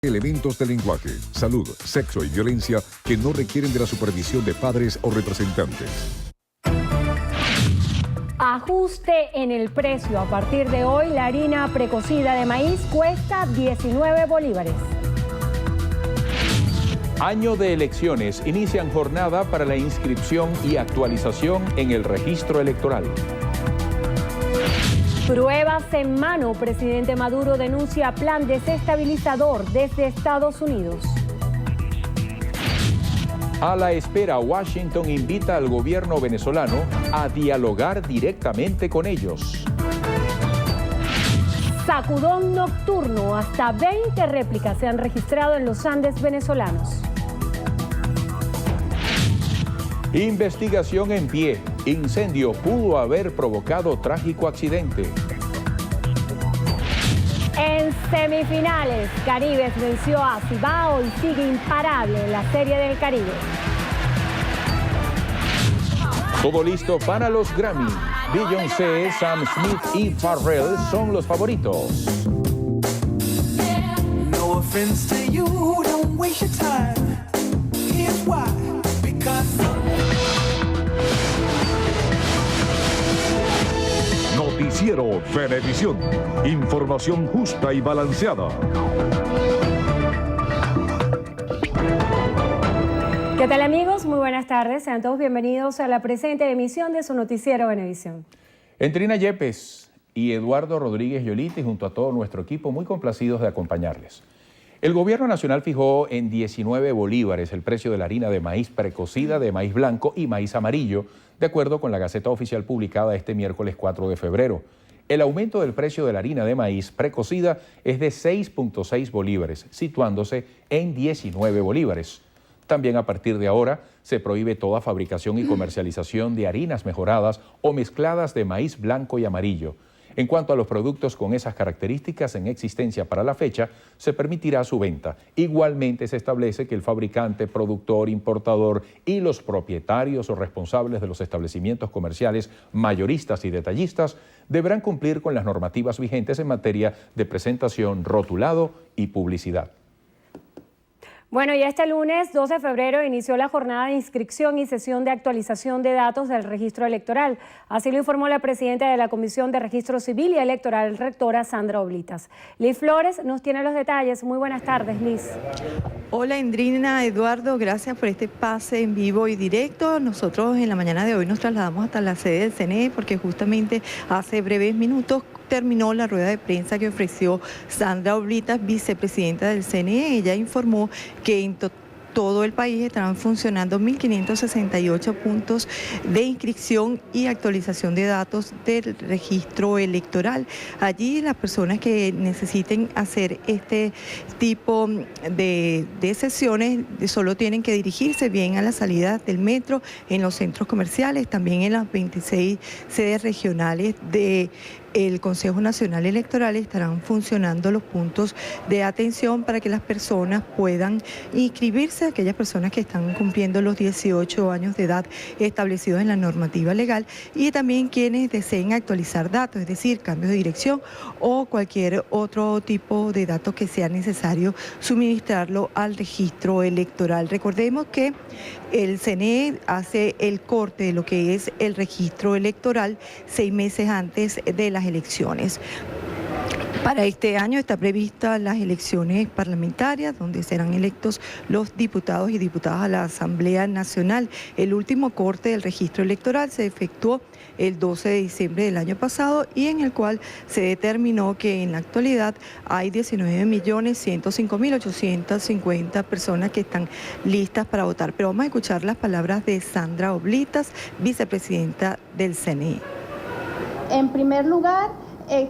Elementos de lenguaje, salud, sexo y violencia que no requieren de la supervisión de padres o representantes. Ajuste en el precio. A partir de hoy, la harina precocida de maíz cuesta 19 bolívares. Año de elecciones. Inician jornada para la inscripción y actualización en el registro electoral. Pruebas en mano. Presidente Maduro denuncia plan desestabilizador desde Estados Unidos. A la espera, Washington invita al gobierno venezolano a dialogar directamente con ellos. Sacudón nocturno. Hasta 20 réplicas se han registrado en los Andes venezolanos. Investigación en pie. Incendio pudo haber provocado trágico accidente. En semifinales, Caribes venció a Cibao y sigue imparable en la Serie del Caribe. Todo listo para los Grammy. Beyoncé, Sam Smith y Pharrell son los favoritos. No offense to you, don't waste your time. Here's why. Noticiero Venevisión. Información justa y balanceada. ¿Qué tal, amigos? Muy buenas tardes. Sean todos bienvenidos a la presente emisión de su Noticiero Venevisión. Trina Yepes y Eduardo Rodríguez Yoliti, junto a todo nuestro equipo, muy complacidos de acompañarles. El gobierno nacional fijó en 19 bolívares el precio de la harina de maíz precocida, de maíz blanco y maíz amarillo, de acuerdo con la Gaceta Oficial publicada este miércoles 4 de febrero. El aumento del precio de la harina de maíz precocida es de 6.6 bolívares, situándose en 19 bolívares. También a partir de ahora se prohíbe toda fabricación y comercialización de harinas mejoradas o mezcladas de maíz blanco y amarillo. En cuanto a los productos con esas características en existencia para la fecha, se permitirá su venta. Igualmente se establece que el fabricante, productor, importador y los propietarios o responsables de los establecimientos comerciales, mayoristas y detallistas deberán cumplir con las normativas vigentes en materia de presentación, rotulado y publicidad. Bueno, y este lunes 12 de febrero inició la jornada de inscripción y sesión de actualización de datos del registro electoral. Así lo informó la presidenta de la Comisión de Registro Civil y Electoral, rectora Sandra Oblitas. Liz Flores nos tiene los detalles. Muy buenas tardes, Liz. Hola, Indrina, Eduardo, gracias por este pase en vivo y directo. Nosotros en la mañana de hoy nos trasladamos hasta la sede del CNE porque justamente hace breves minutos terminó la rueda de prensa que ofreció Sandra Oblitas, vicepresidenta del CNE. Ella informó que en todo el país estarán funcionando 1.568 puntos de inscripción y actualización de datos del registro electoral. Allí las personas que necesiten hacer este tipo de sesiones solo tienen que dirigirse bien a la salida del metro, en los centros comerciales, también en las 26 sedes regionales del Consejo Nacional Electoral estarán funcionando los puntos de atención para que las personas puedan inscribirse, aquellas personas que están cumpliendo los 18 años de edad establecidos en la normativa legal, y también quienes deseen actualizar datos, es decir, cambios de dirección o cualquier otro tipo de datos que sea necesario suministrarlo al registro electoral. Recordemos que el CNE hace el corte de lo que es el registro electoral 6 meses antes de las elecciones. Para este año está prevista las elecciones parlamentarias, donde serán electos los diputados y diputadas a la Asamblea Nacional. El último corte del registro electoral se efectuó el 12 de diciembre del año pasado y en el cual se determinó que en la actualidad hay 19.105.850 personas que están listas para votar. Pero vamos a escuchar las palabras de Sandra Oblitas, vicepresidenta del CNE. En primer lugar,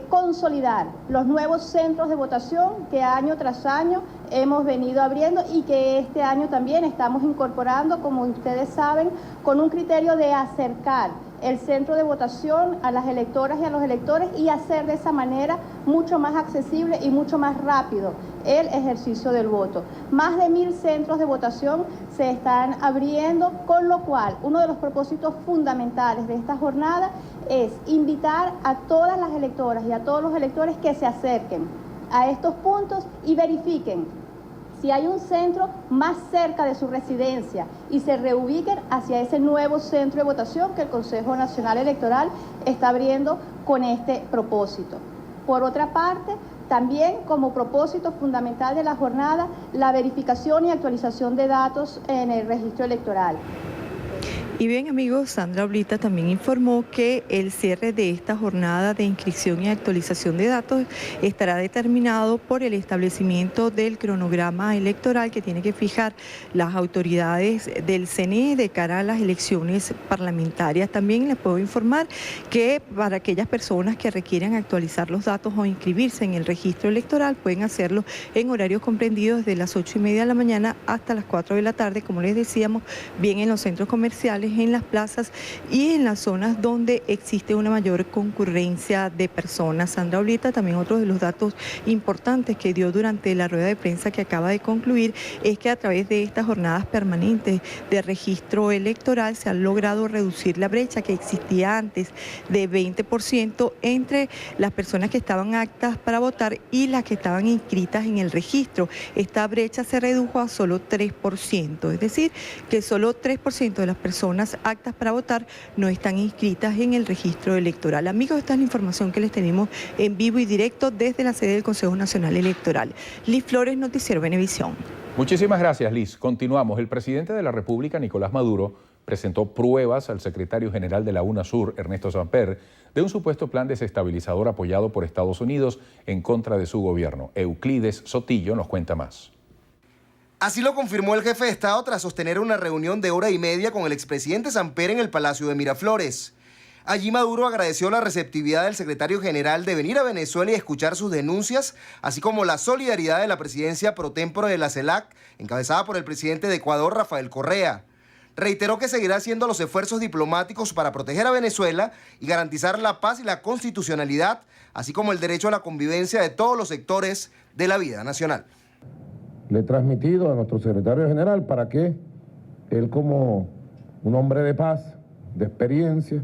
consolidar los nuevos centros de votación que año tras año hemos venido abriendo y que este año también estamos incorporando, como ustedes saben, con un criterio de acercar el centro de votación a las electoras y a los electores y hacer de esa manera mucho más accesible y mucho más rápido el ejercicio del voto. Más de 1.000 centros de votación se están abriendo, con lo cual uno de los propósitos fundamentales de esta jornada es invitar a todas las electoras y a todos los electores que se acerquen a estos puntos y verifiquen si hay un centro más cerca de su residencia y se reubiquen hacia ese nuevo centro de votación que el Consejo Nacional Electoral está abriendo con este propósito. Por otra parte, también como propósito fundamental de la jornada, la verificación y actualización de datos en el registro electoral. Y bien amigos, Sandra Oblita también informó que el cierre de esta jornada de inscripción y actualización de datos estará determinado por el establecimiento del cronograma electoral que tiene que fijar las autoridades del CNE de cara a las elecciones parlamentarias. También les puedo informar que para aquellas personas que requieran actualizar los datos o inscribirse en el registro electoral pueden hacerlo en horarios comprendidos desde las 8:30 de la mañana hasta las 4 de la tarde, como les decíamos, bien en los centros comerciales, en las plazas y en las zonas donde existe una mayor concurrencia de personas. Sandra Oblita, también otro de los datos importantes que dio durante la rueda de prensa que acaba de concluir es que a través de estas jornadas permanentes de registro electoral se ha logrado reducir la brecha que existía antes de 20% entre las personas que estaban aptas para votar y las que estaban inscritas en el registro. Esta brecha se redujo a solo 3%, es decir, que solo 3% de las personas aptas para votar no están inscritas en el registro electoral. Amigos, esta es la información que les tenemos en vivo y directo desde la sede del Consejo Nacional Electoral. Liz Flores, Noticiero Venevisión. Muchísimas gracias, Liz. Continuamos. El presidente de la República, Nicolás Maduro, presentó pruebas al secretario general de la UNASUR, Ernesto Samper, de un supuesto plan desestabilizador apoyado por Estados Unidos en contra de su gobierno. Euclides Sotillo nos cuenta más. Así lo confirmó el jefe de Estado tras sostener una reunión de hora y media con el expresidente Samper en el Palacio de Miraflores. Allí Maduro agradeció la receptividad del secretario general de venir a Venezuela y escuchar sus denuncias, así como la solidaridad de la presidencia pro tempore de la CELAC, encabezada por el presidente de Ecuador, Rafael Correa. Reiteró que seguirá haciendo los esfuerzos diplomáticos para proteger a Venezuela y garantizar la paz y la constitucionalidad, así como el derecho a la convivencia de todos los sectores de la vida nacional. Le he transmitido a nuestro secretario general para que él, como un hombre de paz, de experiencia,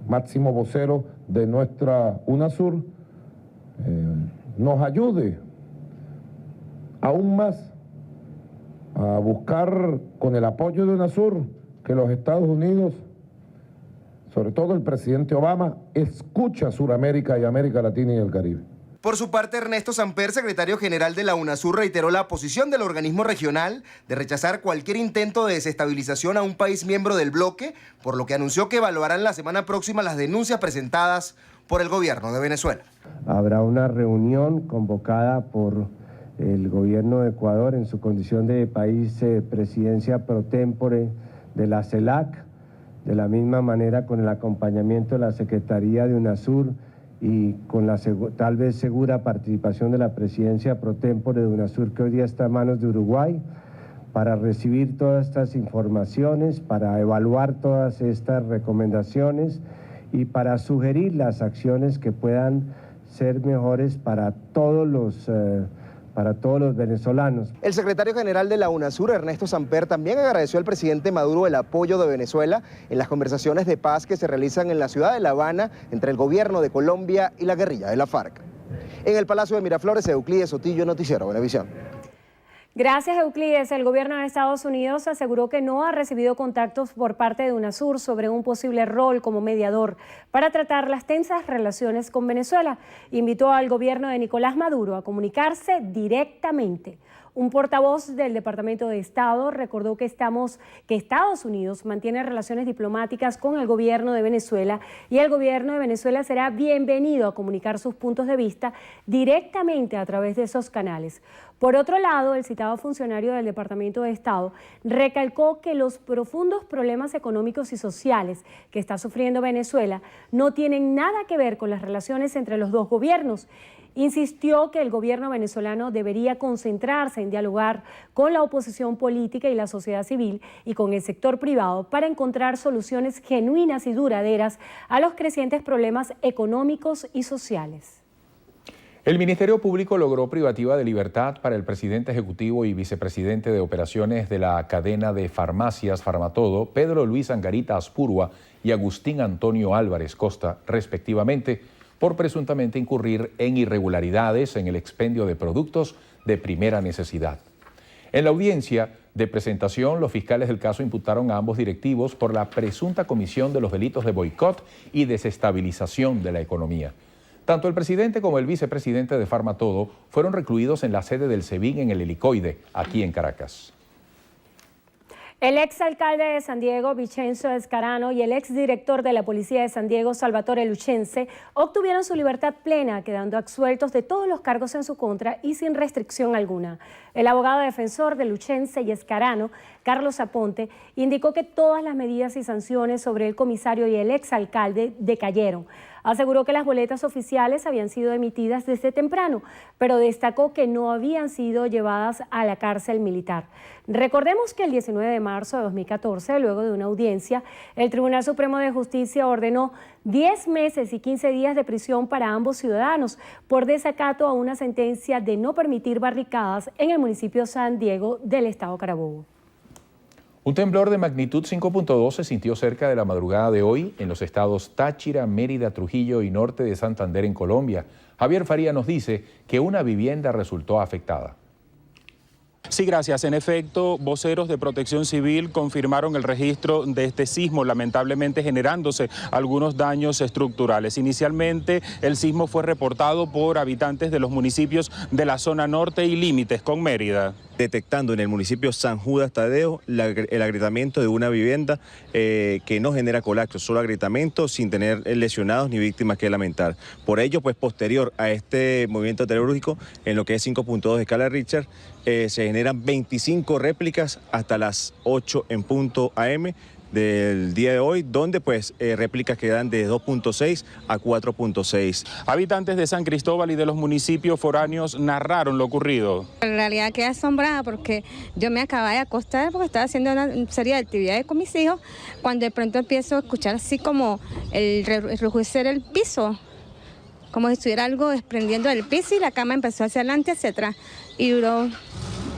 máximo vocero de nuestra UNASUR, nos ayude aún más a buscar, con el apoyo de UNASUR, que los Estados Unidos, sobre todo el presidente Obama, escuche a Sudamérica y América Latina y el Caribe. Por su parte, Ernesto Samper, secretario general de la UNASUR, reiteró la posición del organismo regional de rechazar cualquier intento de desestabilización a un país miembro del bloque, por lo que anunció que evaluarán la semana próxima las denuncias presentadas por el gobierno de Venezuela. Habrá una reunión convocada por el gobierno de Ecuador en su condición de país presidencia pro tempore de la CELAC, de la misma manera con el acompañamiento de la Secretaría de UNASUR y con la tal vez segura participación de la presidencia pro tempore de UNASUR, que hoy día está en manos de Uruguay, para recibir todas estas informaciones, para evaluar todas estas recomendaciones y para sugerir las acciones que puedan ser mejores para todos los venezolanos. El secretario general de la UNASUR, Ernesto Samper, también agradeció al presidente Maduro el apoyo de Venezuela en las conversaciones de paz que se realizan en la ciudad de La Habana entre el gobierno de Colombia y la guerrilla de la FARC. En el Palacio de Miraflores, Euclides Sotillo, Noticiero Venevisión. Gracias, Euclides. El gobierno de Estados Unidos aseguró que no ha recibido contactos por parte de UNASUR sobre un posible rol como mediador para tratar las tensas relaciones con Venezuela. Invitó al gobierno de Nicolás Maduro a comunicarse directamente. Un portavoz del Departamento de Estado recordó que Estados Unidos mantiene relaciones diplomáticas con el gobierno de Venezuela y el gobierno de Venezuela será bienvenido a comunicar sus puntos de vista directamente a través de esos canales. Por otro lado, el citado funcionario del Departamento de Estado recalcó que los profundos problemas económicos y sociales que está sufriendo Venezuela no tienen nada que ver con las relaciones entre los dos gobiernos. Insistió que el gobierno venezolano debería concentrarse en dialogar con la oposición política y la sociedad civil y con el sector privado para encontrar soluciones genuinas y duraderas a los crecientes problemas económicos y sociales. El Ministerio Público logró privativa de libertad para el presidente ejecutivo y vicepresidente de operaciones de la cadena de farmacias Farmatodo, Pedro Luis Angarita Aspurua y Agustín Antonio Álvarez Costa, respectivamente, por presuntamente incurrir en irregularidades en el expendio de productos de primera necesidad. En la audiencia de presentación, los fiscales del caso imputaron a ambos directivos por la presunta comisión de los delitos de boicot y desestabilización de la economía. Tanto el presidente como el vicepresidente de Farmatodo fueron recluidos en la sede del SEBIN en el Helicoide, aquí en Caracas. El exalcalde de San Diego, Vincenzo Escarano, y el exdirector de la Policía de San Diego, Salvatore Lucchese, obtuvieron su libertad plena, quedando absueltos de todos los cargos en su contra y sin restricción alguna. El abogado defensor de Lucchese y Escarano, Carlos Aponte, indicó que todas las medidas y sanciones sobre el comisario y el exalcalde decayeron. Aseguró que las boletas oficiales habían sido emitidas desde temprano, pero destacó que no habían sido llevadas a la cárcel militar. Recordemos que el 19 de marzo de 2014, luego de una audiencia, el Tribunal Supremo de Justicia ordenó 10 meses y 15 días de prisión para ambos ciudadanos por desacato a una sentencia de no permitir barricadas en el municipio San Diego del estado Carabobo. Un temblor de magnitud 5.2 se sintió cerca de la madrugada de hoy en los estados Táchira, Mérida, Trujillo y norte de Santander en Colombia. Javier Faría nos dice que una vivienda resultó afectada. Sí, gracias. En efecto, voceros de Protección Civil confirmaron el registro de este sismo, lamentablemente generándose algunos daños estructurales. Inicialmente, el sismo fue reportado por habitantes de los municipios de la zona norte y límites con Mérida. Detectando en el municipio San Judas Tadeo el agrietamiento de una vivienda que no genera colapso, solo agrietamiento sin tener lesionados ni víctimas que lamentar. Por ello, pues posterior a este movimiento telúrico, en lo que es 5.2 de escala Richter, se generan 25 réplicas hasta las 8 en punto AM del día de hoy, donde pues réplicas que dan de 2.6 a 4.6. Habitantes de San Cristóbal y de los municipios foráneos narraron lo ocurrido. En realidad quedé asombrada porque yo me acababa de acostar porque estaba haciendo una serie de actividades con mis hijos, cuando de pronto empiezo a escuchar así como el rejuicer el piso, como si estuviera algo desprendiendo del piso, y la cama empezó hacia adelante, hacia atrás, y duró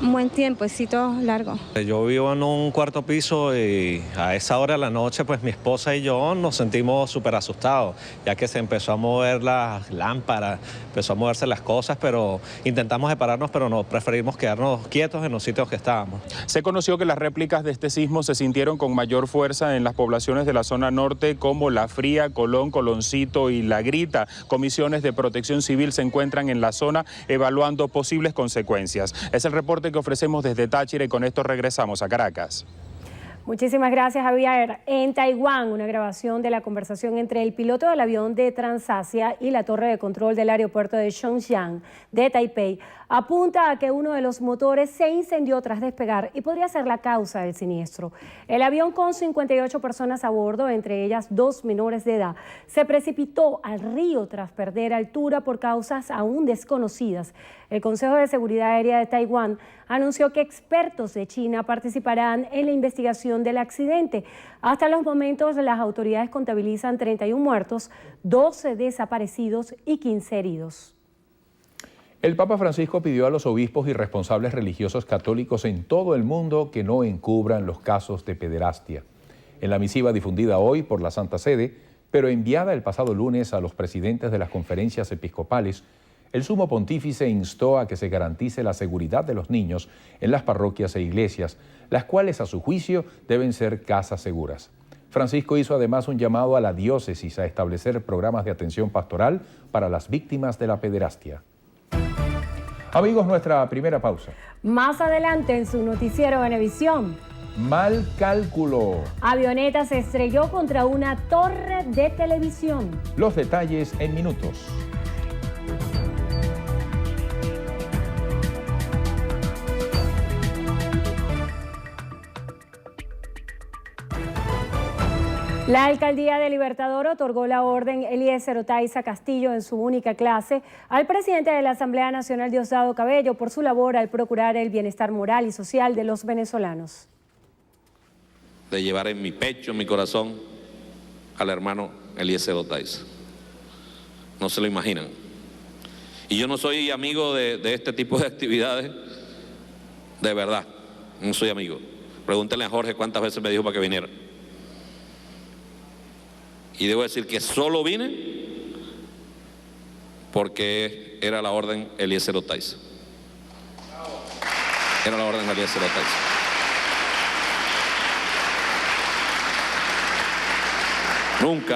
un buen tiempecito largo. Yo vivo en un cuarto piso y a esa hora de la noche pues mi esposa y yo nos sentimos súper asustados, ya que se empezó a mover las lámparas, empezó a moverse las cosas, pero intentamos separarnos, pero no, preferimos quedarnos quietos en los sitios que estábamos. Se conoció que las réplicas de este sismo se sintieron con mayor fuerza en las poblaciones de la zona norte como La Fría, Colón, Coloncito y La Grita. Comisiones de Protección Civil se encuentran en la zona evaluando posibles consecuencias. Es el reporte que ofrecemos desde Táchira y con esto regresamos a Caracas. Muchísimas gracias, Javier. En Taiwán, una grabación de la conversación entre el piloto del avión de Transasia y la torre de control del aeropuerto de Zhongshan de Taipei apunta a que uno de los motores se incendió tras despegar y podría ser la causa del siniestro. El avión con 58 personas a bordo, entre ellas 2 menores de edad, se precipitó al río tras perder altura por causas aún desconocidas. El Consejo de Seguridad Aérea de Taiwán anunció que expertos de China participarán en la investigación del accidente. Hasta los momentos, las autoridades contabilizan 31 muertos, 12 desaparecidos y 15 heridos. El Papa Francisco pidió a los obispos y responsables religiosos católicos en todo el mundo que no encubran los casos de pederastia. En la misiva difundida hoy por la Santa Sede, pero enviada el pasado lunes a los presidentes de las conferencias episcopales, el sumo pontífice instó a que se garantice la seguridad de los niños en las parroquias e iglesias, las cuales a su juicio deben ser casas seguras. Francisco hizo además un llamado a la diócesis a establecer programas de atención pastoral para las víctimas de la pederastia. Amigos, nuestra primera pausa. Más adelante en su noticiero Venevisión. Mal cálculo. Avioneta se estrelló contra una torre de televisión. Los detalles en minutos. La Alcaldía de Libertador otorgó la orden Eliezer Otaiza Castillo en su única clase al presidente de la Asamblea Nacional, Diosdado Cabello, por su labor al procurar el bienestar moral y social de los venezolanos. De llevar en mi pecho, en mi corazón, al hermano Eliezer Otaiza. No se lo imaginan. Y yo no soy amigo de este tipo de actividades, de verdad, no soy amigo. Pregúntenle a Jorge cuántas veces me dijo para que viniera. Y debo decir que solo vine porque era la orden Eliezer Otaiza. Era la orden de Eliezer Oteiza.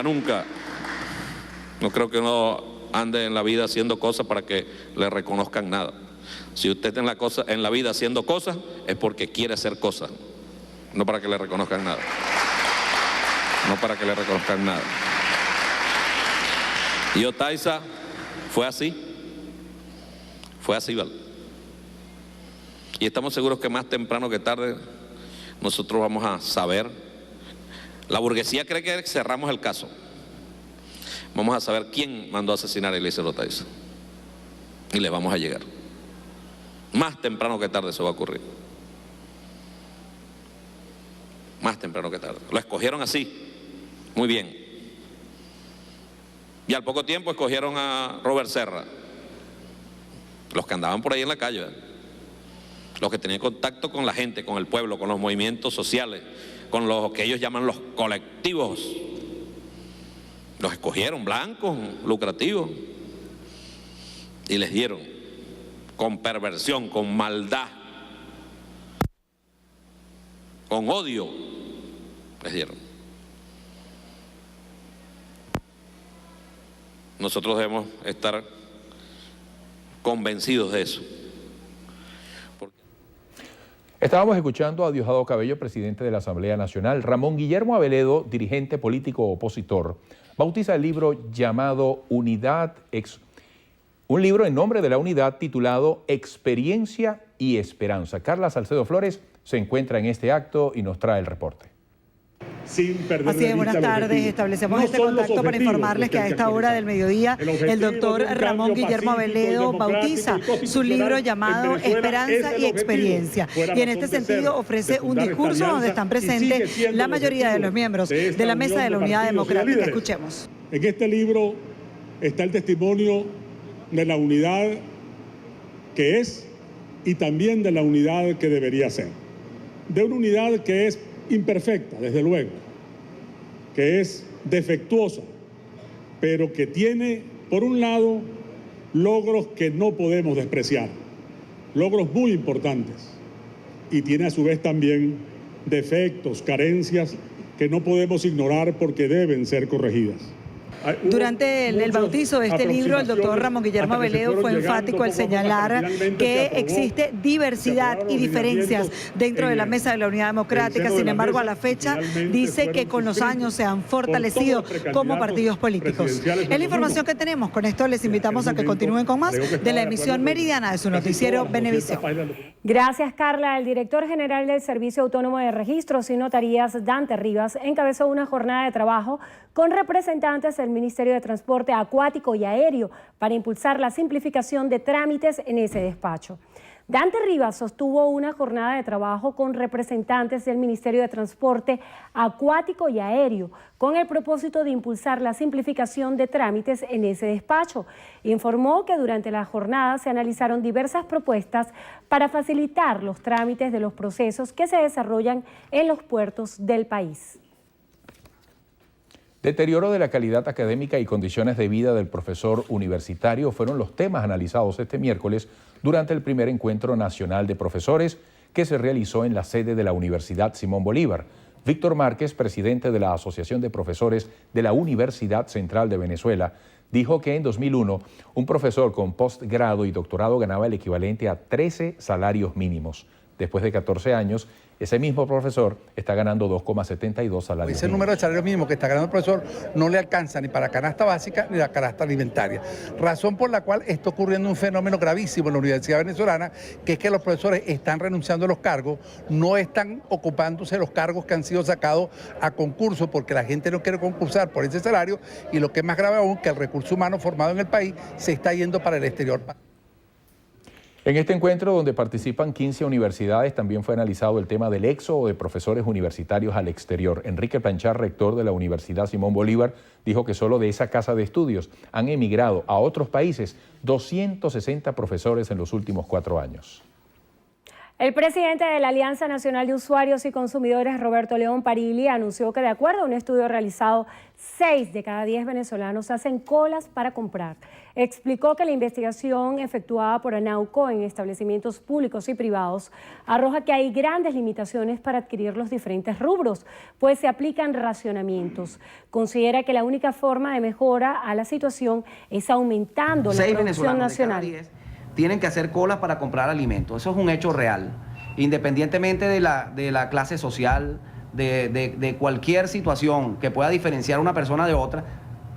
Nunca, no creo que uno ande en la vida haciendo cosas para que le reconozcan nada. Si usted está en la vida haciendo cosas, es porque quiere hacer cosas, no para que le reconozcan nada. No para que le reconozcan nada. Y Oteiza fue así, ¿vale? Y estamos seguros que más temprano que tarde nosotros vamos a saber. La burguesía cree que cerramos el caso. Vamos a saber quién mandó a asesinar a Eliezer Oteiza. Y le vamos a llegar. Más temprano que tarde eso va a ocurrir. Más temprano que tarde. Lo escogieron así. Muy bien. Y al poco tiempo escogieron a Robert Serra. Los que andaban por ahí en la calle, ¿verdad? Los que tenían contacto con la gente, con el pueblo, con los movimientos sociales, con los que ellos llaman los colectivos. Los escogieron blancos, lucrativos, y les dieron con perversión, con maldad, con odio, les dieron. Nosotros debemos estar convencidos de eso. Estábamos escuchando a Diosdado Cabello, presidente de la Asamblea Nacional. Ramón Guillermo Aveledo, dirigente político opositor, bautiza el libro llamado Unidad, un libro en nombre de la unidad titulado Experiencia y Esperanza. Carla Salcedo Flores se encuentra en este acto y nos trae el reporte. Así es, buenas tardes. Establecemos este contacto para informarles que a esta hora del mediodía el doctor Ramón Guillermo Aveledo bautiza su libro llamado Esperanza y Experiencia. Y en este sentido ofrece un discurso donde están presentes la mayoría de los miembros de la Mesa de la Unidad Democrática. Escuchemos. En este libro está el testimonio de la unidad que es y también de la unidad que debería ser. De una unidad que es imperfecta, desde luego, que es defectuosa, pero que tiene, por un lado, logros que no podemos despreciar, logros muy importantes, y tiene a su vez también defectos, carencias que no podemos ignorar porque deben ser corregidas. Durante el bautizo de este libro, el doctor Ramón Guillermo Aveledo fue enfático al señalar que existe diversidad y diferencias dentro de la Mesa de la Unidad Democrática. Sin embargo, a la fecha dice que con los años se han fortalecido como partidos políticos. Es la información que tenemos. Con esto les invitamos a que continúen con más de la emisión meridiana de su noticiero Venevisión. Gracias, Carla. El director general del Servicio Autónomo de Registros y Notarías, Dante Rivas, encabezó una jornada de trabajo con representantes del Ministerio de Transporte Acuático y Aéreo para impulsar la simplificación de trámites en ese despacho. Dante Rivas sostuvo una jornada de trabajo con representantes del Ministerio de Transporte Acuático y Aéreo con el propósito de impulsar la simplificación de trámites en ese despacho. Informó que durante la jornada se analizaron diversas propuestas para facilitar los trámites de los procesos que se desarrollan en los puertos del país. Deterioro de la calidad académica y condiciones de vida del profesor universitario fueron los temas analizados este miércoles durante el primer encuentro nacional de profesores que se realizó en la sede de la Universidad Simón Bolívar. Víctor Márquez, presidente de la Asociación de Profesores de la Universidad Central de Venezuela, dijo que en 2001 un profesor con postgrado y doctorado ganaba el equivalente a 13 salarios mínimos. Después de 14 años, ese mismo profesor está ganando 2,72 salarios. Ese número de salarios mínimos que está ganando el profesor no le alcanza ni para canasta básica ni la canasta alimentaria. Razón por la cual está ocurriendo un fenómeno gravísimo en la Universidad Venezolana, que es que los profesores están renunciando a los cargos, no están ocupándose los cargos que han sido sacados a concurso porque la gente no quiere concursar por ese salario, y lo que es más grave aún, que el recurso humano formado en el país se está yendo para el exterior. En este encuentro, donde participan 15 universidades, también fue analizado el tema del éxodo de profesores universitarios al exterior. Enrique Planchar, rector de la Universidad Simón Bolívar, dijo que solo de esa casa de estudios han emigrado a otros países 260 profesores en los últimos 4 años. El presidente de la Alianza Nacional de Usuarios y Consumidores, Roberto León Parilli, anunció que de acuerdo a un estudio realizado, 6 de cada 10 venezolanos hacen colas para comprar. Explicó que la investigación efectuada por ANAUCO en establecimientos públicos y privados arroja que hay grandes limitaciones para adquirir los diferentes rubros, pues se aplican racionamientos. Considera que la única forma de mejora a la situación es aumentando la producción nacional. Tienen que hacer colas para comprar alimentos. Eso es un hecho real. Independientemente de la clase social, de cualquier situación que pueda diferenciar a una persona de otra,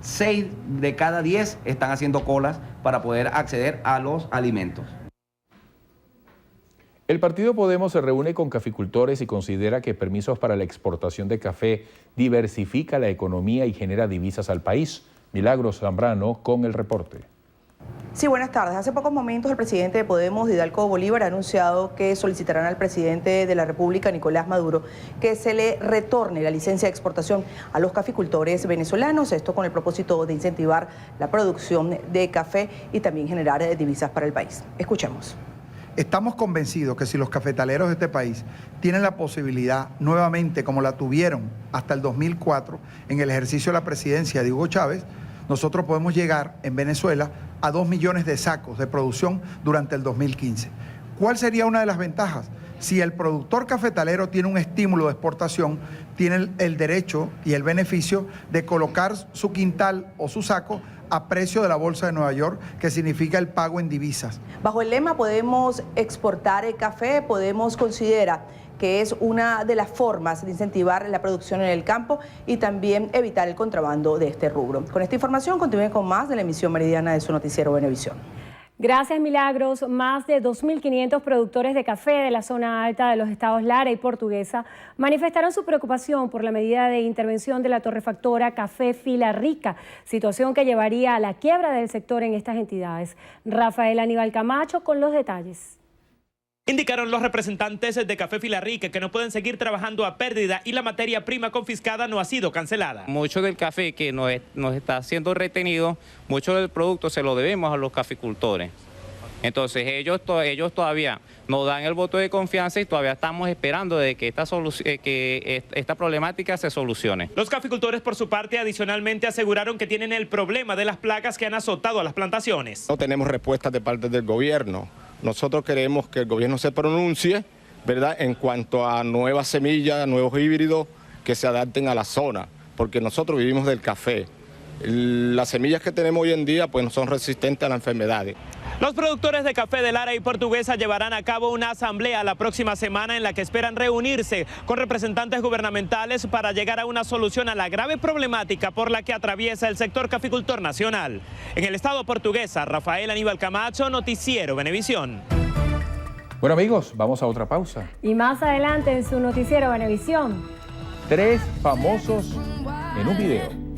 6 de cada 10 están haciendo colas para poder acceder a los alimentos. El partido Podemos se reúne con caficultores y considera que permisos para la exportación de café diversifica la economía y genera divisas al país. Milagros Zambrano con el reporte. Sí, buenas tardes. Hace pocos momentos el presidente de Podemos, Hidalgo Bolívar, ha anunciado que solicitarán al presidente de la República, Nicolás Maduro, que se le retorne la licencia de exportación a los caficultores venezolanos, esto con el propósito de incentivar la producción de café y también generar divisas para el país. Escuchemos. Estamos convencidos que si los cafetaleros de este país tienen la posibilidad nuevamente, como la tuvieron hasta el 2004, en el ejercicio de la presidencia de Hugo Chávez, nosotros podemos llegar en Venezuela a 2 millones de sacos de producción durante el 2015. ¿Cuál sería una de las ventajas? Si el productor cafetalero tiene un estímulo de exportación, tiene el derecho y el beneficio de colocar su quintal o su saco a precio de la Bolsa de Nueva York, que significa el pago en divisas. Bajo el lema Podemos exportar el café, Podemos considera que es una de las formas de incentivar la producción en el campo y también evitar el contrabando de este rubro. Con esta información continúen con más de la emisión meridiana de su noticiero Venevisión. Gracias, Milagros. Más de 2.500 productores de café de la zona alta de los estados Lara y Portuguesa manifestaron su preocupación por la medida de intervención de la torrefactora Café Fila Rica, situación que llevaría a la quiebra del sector en estas entidades. Rafael Aníbal Camacho con los detalles. Indicaron los representantes de Café Fila Rica que no pueden seguir trabajando a pérdida y la materia prima confiscada no ha sido cancelada. Mucho del café que nos está siendo retenido, mucho del producto se lo debemos a los caficultores. Entonces ellos todavía nos dan el voto de confianza y todavía estamos esperando de que esta problemática se solucione. Los caficultores por su parte adicionalmente aseguraron que tienen el problema de las plagas que han azotado a las plantaciones. No tenemos respuestas de parte del gobierno. Nosotros queremos que el gobierno se pronuncie, ¿verdad?, en cuanto a nuevas semillas, nuevos híbridos que se adapten a la zona, porque nosotros vivimos del café. Las semillas que tenemos hoy en día pues no son resistentes a las enfermedades. Los productores de café de Lara y Portuguesa llevarán a cabo una asamblea la próxima semana en la que esperan reunirse con representantes gubernamentales para llegar a una solución a la grave problemática por la que atraviesa el sector caficultor nacional. En el estado portuguesa, Rafael Aníbal Camacho, Noticiero Venevisión. Bueno, amigos, vamos a otra pausa. Y más adelante en su Noticiero Venevisión. 3 famosos en un video.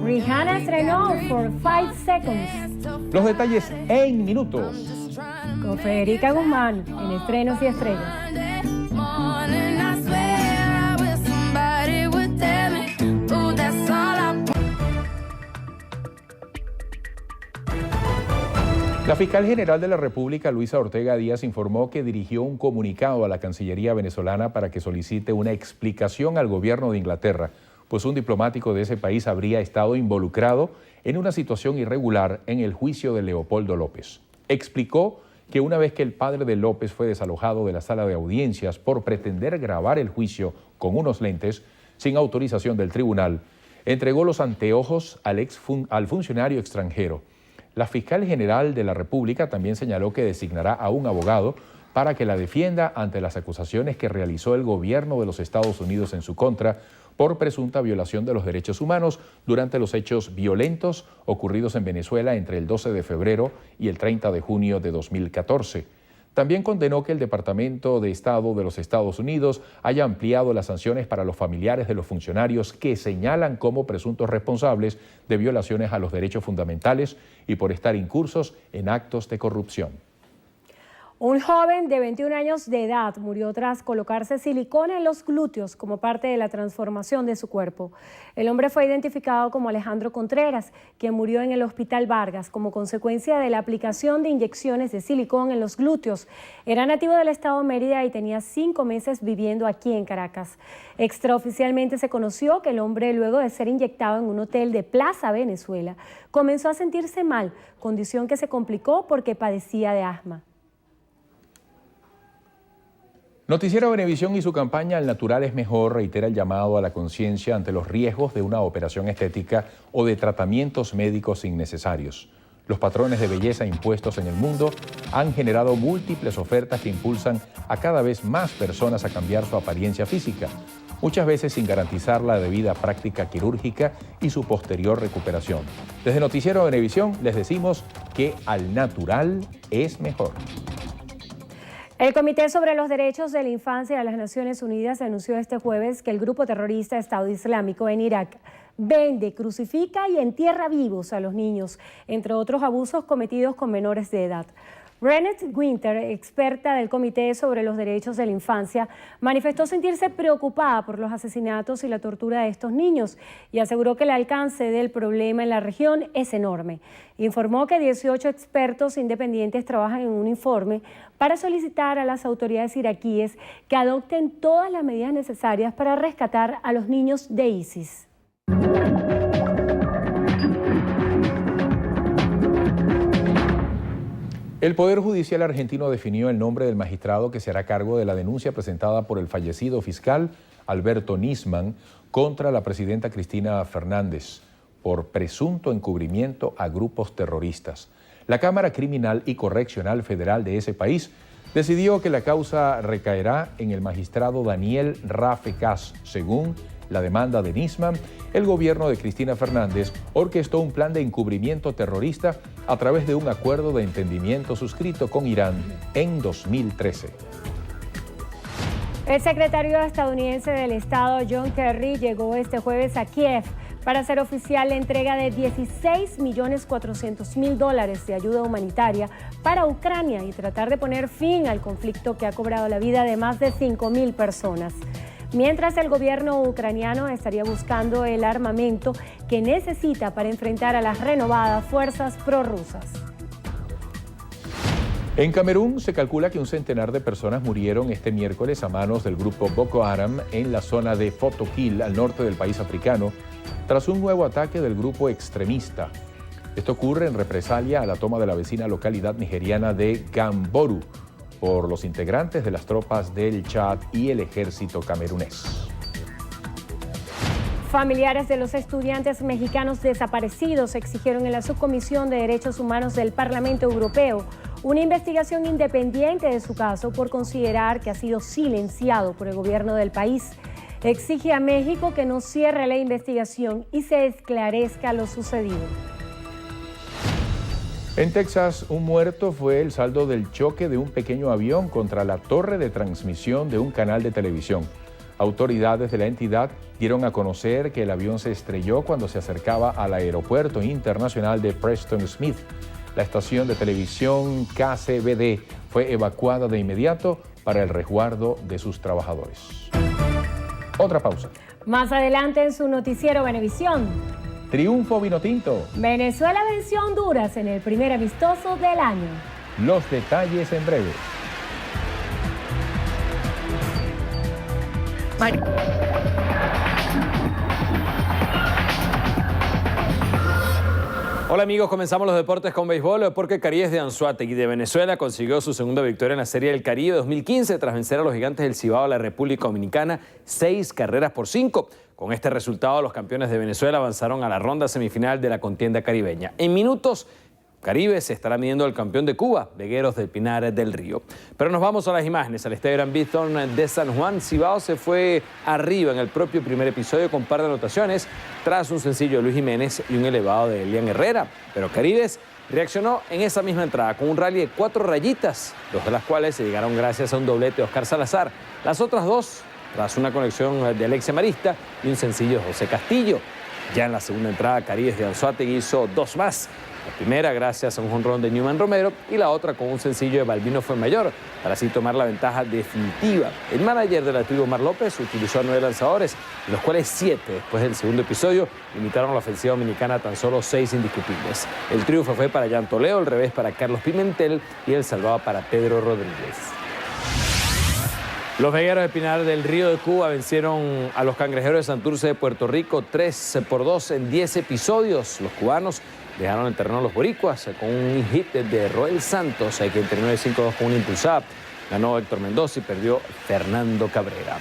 Rihanna estrenó For 5 Seconds. Los detalles en minutos. Con Federica Guzmán en Estrenos y Estrellas. La fiscal general de la República, Luisa Ortega Díaz, informó que dirigió un comunicado a la Cancillería venezolana para que solicite una explicación al gobierno de Inglaterra, pues un diplomático de ese país habría estado involucrado en una situación irregular en el juicio de Leopoldo López. Explicó que una vez que el padre de López fue desalojado de la sala de audiencias por pretender grabar el juicio con unos lentes sin autorización del tribunal, entregó los anteojos al funcionario extranjero. La fiscal general de la República también señaló que designará a un abogado para que la defienda ante las acusaciones que realizó el gobierno de los Estados Unidos en su contra por presunta violación de los derechos humanos durante los hechos violentos ocurridos en Venezuela entre el 12 de febrero y el 30 de junio de 2014. También condenó que el Departamento de Estado de los Estados Unidos haya ampliado las sanciones para los familiares de los funcionarios que señalan como presuntos responsables de violaciones a los derechos fundamentales y por estar incursos en actos de corrupción. Un joven de 21 años de edad murió tras colocarse silicona en los glúteos como parte de la transformación de su cuerpo. El hombre fue identificado como Alejandro Contreras, quien murió en el Hospital Vargas como consecuencia de la aplicación de inyecciones de silicón en los glúteos. Era nativo del estado Mérida y tenía 5 meses viviendo aquí en Caracas. Extraoficialmente se conoció que el hombre, luego de ser inyectado en un hotel de Plaza Venezuela, comenzó a sentirse mal, condición que se complicó porque padecía de asma. Noticiero Venevisión y su campaña "El natural es mejor" reitera el llamado a la conciencia ante los riesgos de una operación estética o de tratamientos médicos innecesarios. Los patrones de belleza impuestos en el mundo han generado múltiples ofertas que impulsan a cada vez más personas a cambiar su apariencia física, muchas veces sin garantizar la debida práctica quirúrgica y su posterior recuperación. Desde Noticiero Venevisión les decimos que al natural es mejor. El Comité sobre los Derechos de la Infancia de las Naciones Unidas anunció este jueves que el grupo terrorista Estado Islámico en Irak vende, crucifica y entierra vivos a los niños, entre otros abusos cometidos con menores de edad. Renate Winter, experta del Comité sobre los Derechos de la Infancia, manifestó sentirse preocupada por los asesinatos y la tortura de estos niños y aseguró que el alcance del problema en la región es enorme. Informó que 18 expertos independientes trabajan en un informe para solicitar a las autoridades iraquíes que adopten todas las medidas necesarias para rescatar a los niños de ISIS. El Poder Judicial argentino definió el nombre del magistrado que se hará cargo de la denuncia presentada por el fallecido fiscal Alberto Nisman contra la presidenta Cristina Fernández por presunto encubrimiento a grupos terroristas. La Cámara Criminal y Correccional Federal de ese país decidió que la causa recaerá en el magistrado Daniel Rafecas. Según la demanda de Nisman, el gobierno de Cristina Fernández orquestó un plan de encubrimiento terrorista a través de un acuerdo de entendimiento suscrito con Irán en 2013. El secretario estadounidense del Estado, John Kerry, llegó este jueves a Kiev para hacer oficial la entrega de $16.400.000 de ayuda humanitaria para Ucrania y tratar de poner fin al conflicto que ha cobrado la vida de más de 5.000 personas. Mientras el gobierno ucraniano estaría buscando el armamento que necesita para enfrentar a las renovadas fuerzas prorrusas. En Camerún se calcula que un centenar de personas murieron este miércoles a manos del grupo Boko Haram en la zona de Fotokil, al norte del país africano, tras un nuevo ataque del grupo extremista. Esto ocurre en represalia a la toma de la vecina localidad nigeriana de Gamboru por los integrantes de las tropas del Chad y el ejército camerunés. Familiares de los estudiantes mexicanos desaparecidos exigieron en la Subcomisión de Derechos Humanos del Parlamento Europeo una investigación independiente de su caso por considerar que ha sido silenciado por el gobierno del país. Exige a México que no cierre la investigación y se esclarezca lo sucedido. En Texas, un muerto fue el saldo del choque de un pequeño avión contra la torre de transmisión de un canal de televisión. Autoridades de la entidad dieron a conocer que el avión se estrelló cuando se acercaba al aeropuerto internacional de Preston Smith. La estación de televisión KCBD fue evacuada de inmediato para el resguardo de sus trabajadores. Otra pausa. Más adelante en su noticiero Venevisión. Triunfo vinotinto. Venezuela venció a Honduras en el primer amistoso del año. Los detalles en breve. Hola amigos, comenzamos los deportes con béisbol porque Caribe de Anzoátegui de Venezuela consiguió su segunda victoria en la Serie del Caribe 2015 tras vencer a los Gigantes del Cibao de la República Dominicana 6-5. Con este resultado, los campeones de Venezuela avanzaron a la ronda semifinal de la contienda caribeña. En minutos, Caribe se estará midiendo al campeón de Cuba, Vegueros del Pinar del Río. Pero nos vamos a las imágenes. Al estadio Gran Bithorn de San Juan, Cibao se fue arriba en el propio primer episodio con par de anotaciones tras un sencillo de Luis Jiménez y un elevado de Elian Herrera. Pero Caribes reaccionó en esa misma entrada con un rally de 4 rayitas, 2 de las cuales se llegaron gracias a un doblete de Oscar Salazar. Las otras 2 tras una conexión de Alexia Marista y un sencillo de José Castillo. Ya en la segunda entrada, Caribes de Anzoátegui hizo 2 más. La primera gracias a un jonrón de Newman Romero y la otra con un sencillo de Balbino Fuenmayor, para así tomar la ventaja definitiva. El manager de la tribu, Omar López, utilizó a 9 lanzadores, de los cuales 7, después del segundo episodio, limitaron a la ofensiva dominicana a tan solo 6 indiscutibles. El triunfo fue para Jan Toleo, el revés para Carlos Pimentel y el salvado para Pedro Rodríguez. Los vegueros de Pinar del Río de Cuba vencieron a los Cangrejeros de Santurce de Puerto Rico 3-2 en 10 episodios. Los cubanos dejaron el terreno a los boricuas con un hit de Roel Santos, quien terminó de 5-2 con una impulsada. Ganó Héctor Mendoza y perdió Fernando Cabrera.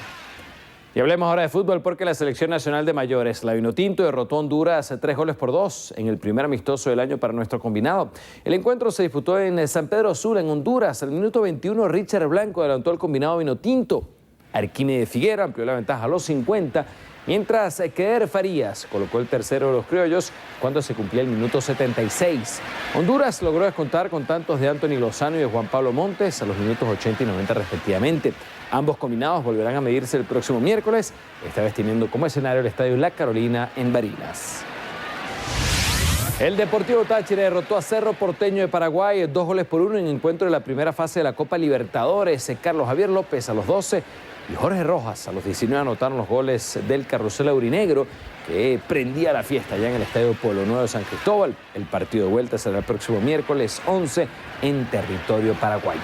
Y hablemos ahora de fútbol porque la selección nacional de mayores, la Vinotinto, derrotó a Honduras 3-2 en el primer amistoso del año para nuestro combinado. El encuentro se disputó en San Pedro Sula, en Honduras. Al minuto 21, Richard Blanco adelantó al combinado Vinotinto. Arquímedes Figuera amplió la ventaja a los 50, mientras Keder Farías colocó el tercero de los criollos cuando se cumplía el minuto 76. Honduras logró descontar con tantos de Anthony Lozano y de Juan Pablo Montes a los minutos 80 y 90 respectivamente. Ambos combinados volverán a medirse el próximo miércoles, esta vez teniendo como escenario el Estadio La Carolina en Barinas. El Deportivo Táchira derrotó a Cerro Porteño de Paraguay 2-1 en encuentro de la primera fase de la Copa Libertadores. Carlos Javier López a los 12 y Jorge Rojas a los 19 anotaron los goles del carrusel aurinegro, que prendía la fiesta ya en el Estadio Pueblo Nuevo de San Cristóbal. El partido de vuelta será el próximo miércoles 11 en territorio paraguayo.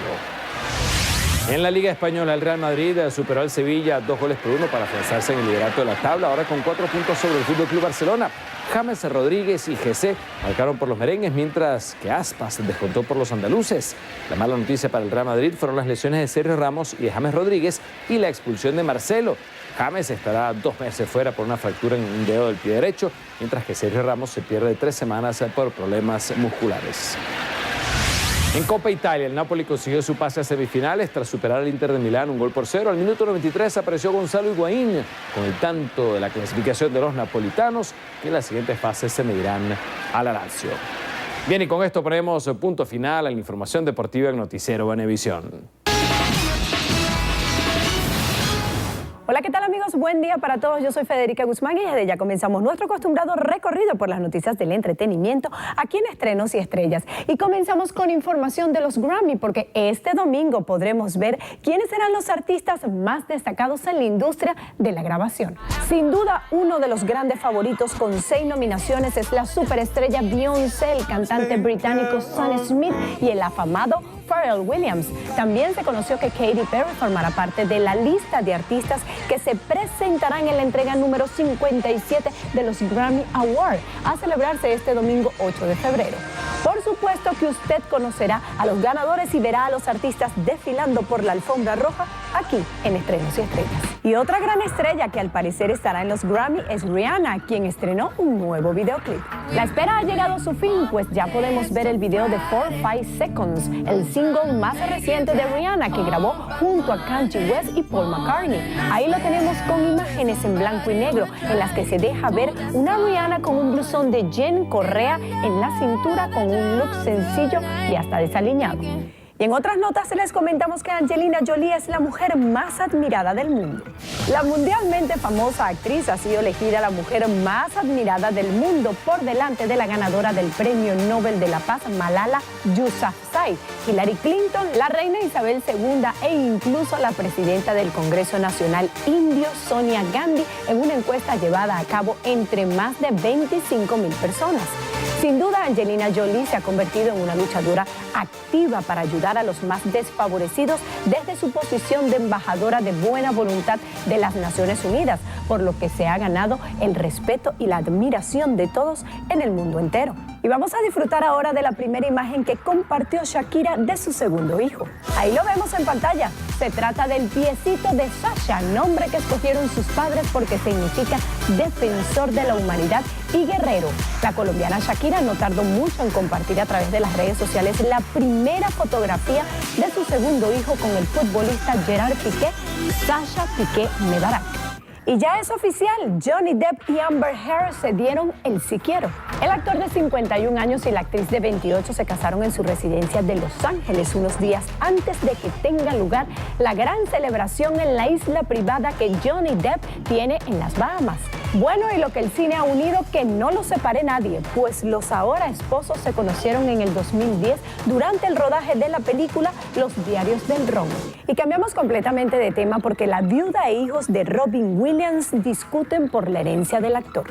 En la Liga Española, el Real Madrid superó al Sevilla 2-1 para afianzarse en el liderato de la tabla, ahora con 4 puntos sobre el Fútbol Club Barcelona. James Rodríguez y GC marcaron por los merengues, mientras que Aspas descontó por los andaluces. La mala noticia para el Real Madrid fueron las lesiones de Sergio Ramos y de James Rodríguez y la expulsión de Marcelo. James estará 2 meses fuera por una fractura en un dedo del pie derecho, mientras que Sergio Ramos se pierde 3 semanas por problemas musculares. En Copa Italia, el Napoli consiguió su pase a semifinales tras superar al Inter de Milán 1-0. Al minuto 93 apareció Gonzalo Higuaín con el tanto de la clasificación de los napolitanos, que en la siguiente fase se medirán a la Lazio. Bien, y con esto ponemos punto final a la información deportiva en Noticiero Venevisión. Hola, ¿qué tal amigos? Buen día para todos. Yo soy Federica Guzmán y desde ya comenzamos nuestro acostumbrado recorrido por las noticias del entretenimiento aquí en Estrenos y Estrellas. Y comenzamos con información de los Grammy, porque este domingo podremos ver quiénes serán los artistas más destacados en la industria de la grabación. Sin duda, uno de los grandes favoritos con 6 nominaciones es la superestrella Beyoncé, el cantante británico Sam Smith y el afamado Pharrell Williams. También se conoció que Katy Perry formará parte de la lista de artistas que se presentarán en la entrega número 57 de los Grammy Awards, a celebrarse este domingo 8 de febrero. Por supuesto que usted conocerá a los ganadores y verá a los artistas desfilando por la alfombra roja aquí en Estrenos y Estrellas. Y otra gran estrella que al parecer estará en los Grammy es Rihanna, quien estrenó un nuevo videoclip. La espera ha llegado a su fin, pues ya podemos ver el video de 4-5 Seconds, el single más reciente de Rihanna que grabó junto a Kanye West y Paul McCartney. Ahí lo tenemos con imágenes en blanco y negro en las que se deja ver una Rihanna con un blusón de Jen Correa en la cintura con un look sencillo y hasta desaliñado. Y en otras notas les comentamos que Angelina Jolie es la mujer más admirada del mundo. La mundialmente famosa actriz ha sido elegida la mujer más admirada del mundo por delante de la ganadora del Premio Nobel de la Paz, Malala Yousafzai, Hillary Clinton, la reina Isabel II e incluso la presidenta del Congreso Nacional Indio, Sonia Gandhi, en una encuesta llevada a cabo entre más de 25,000 personas. Sin duda, Angelina Jolie se ha convertido en una luchadora activa para ayudar a los más desfavorecidos desde su posición de embajadora de buena voluntad de las Naciones Unidas, por lo que se ha ganado el respeto y la admiración de todos en el mundo entero. Y vamos a disfrutar ahora de la primera imagen que compartió Shakira de su segundo hijo. Ahí lo vemos en pantalla. Se trata del piecito de Sasha, nombre que escogieron sus padres porque significa defensor de la humanidad y guerrero. La colombiana Shakira no tardó mucho en compartir a través de las redes sociales la primera fotografía de su segundo hijo con el futbolista Gerard Piqué, Sasha Piqué Mebarak. Y ya es oficial, Johnny Depp y Amber Heard se dieron el sí quiero. El actor de 51 años y la actriz de 28 se casaron en su residencia de Los Ángeles unos días antes de que tenga lugar la gran celebración en la isla privada que Johnny Depp tiene en las Bahamas. Bueno, y lo que el cine ha unido, que no lo separe nadie, pues los ahora esposos se conocieron en el 2010 durante el rodaje de la película Los Diarios del Ron. Y cambiamos completamente de tema porque la viuda e hijos de Robin Williams discuten por la herencia del actor.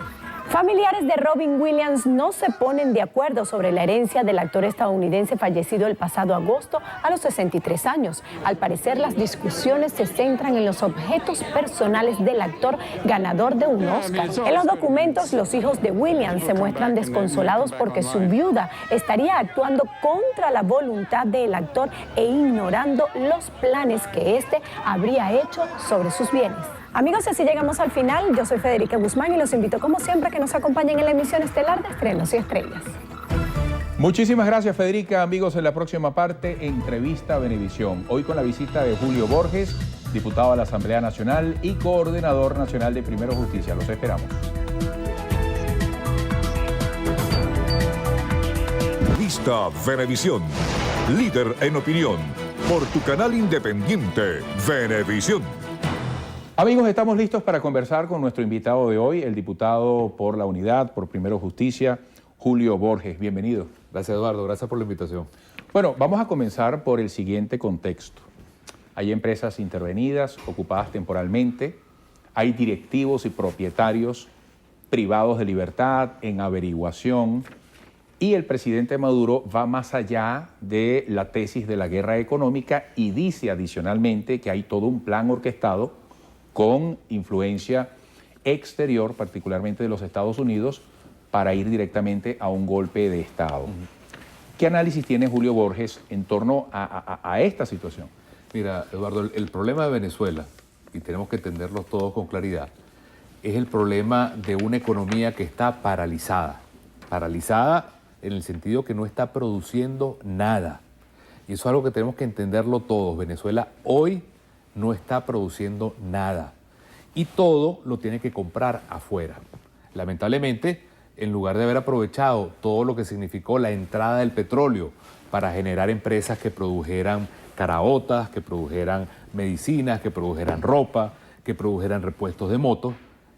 Familiares de Robin Williams no se ponen de acuerdo sobre la herencia del actor estadounidense fallecido el pasado agosto a los 63 años. Al parecer, las discusiones se centran en los objetos personales del actor ganador de un Oscar. En los documentos, los hijos de Williams se muestran desconsolados porque su viuda estaría actuando contra la voluntad del actor e ignorando los planes que éste habría hecho sobre sus bienes. Amigos, así llegamos al final. Yo soy Federica Guzmán y los invito como siempre a que nos acompañen en la emisión estelar de Estrenos y Estrellas. Muchísimas gracias, Federica. Amigos, en la próxima parte, entrevista a Venevisión. Hoy con la visita de Julio Borges, diputado a la Asamblea Nacional y coordinador nacional de Primero Justicia. Los esperamos. Vista Venevisión, líder en opinión, por tu canal independiente, Venevisión. Amigos, estamos listos para conversar con nuestro invitado de hoy, el diputado por la Unidad, por Primero Justicia, Julio Borges. Bienvenido. Gracias, Eduardo. Gracias por la invitación. Bueno, vamos a comenzar por el siguiente contexto. Hay empresas intervenidas, ocupadas temporalmente, hay directivos y propietarios privados de libertad, en averiguación, y el presidente Maduro va más allá de la tesis de la guerra económica y dice adicionalmente que hay todo un plan orquestado con influencia exterior, particularmente de los Estados Unidos, para ir directamente a un golpe de Estado. ¿Qué análisis tiene Julio Borges en torno a esta situación? Mira, Eduardo, el problema de Venezuela, y tenemos que entenderlo todos con claridad, es el problema de una economía que está paralizada. Paralizada en el sentido que no está produciendo nada. Y eso es algo que tenemos que entenderlo todos. Venezuela hoy no está produciendo nada y todo lo tiene que comprar afuera. Lamentablemente, en lugar de haber aprovechado todo lo que significó la entrada del petróleo para generar empresas que produjeran caraotas, que produjeran medicinas, que produjeran ropa, que produjeran repuestos de motos,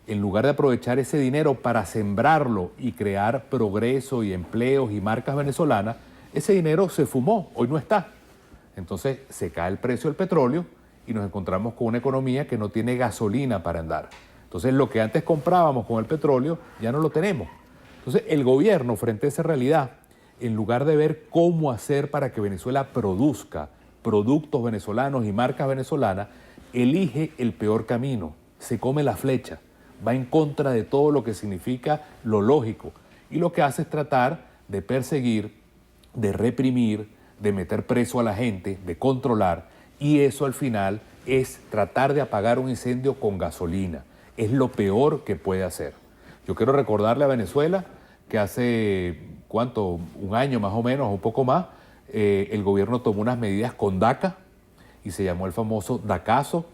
en lugar de aprovechar ese dinero para sembrarlo y crear progreso y empleos y marcas venezolanas, ese dinero se fumó, hoy no está. Entonces se cae el precio del petróleo y nos encontramos con una economía que no tiene gasolina para andar. Entonces lo que antes comprábamos con el petróleo ya no lo tenemos. Entonces el gobierno, frente a esa realidad, en lugar de ver cómo hacer para que Venezuela produzca productos venezolanos y marcas venezolanas, elige el peor camino, se come la flecha, va en contra de todo lo que significa lo lógico y lo que hace es tratar de perseguir, de reprimir, de meter preso a la gente, de controlar. Y eso al final es tratar de apagar un incendio con gasolina. Es lo peor que puede hacer. Yo quiero recordarle a Venezuela que hace, ¿cuánto? Un año más o menos, un poco más, el gobierno tomó unas medidas con DACA y se llamó el famoso DACazo.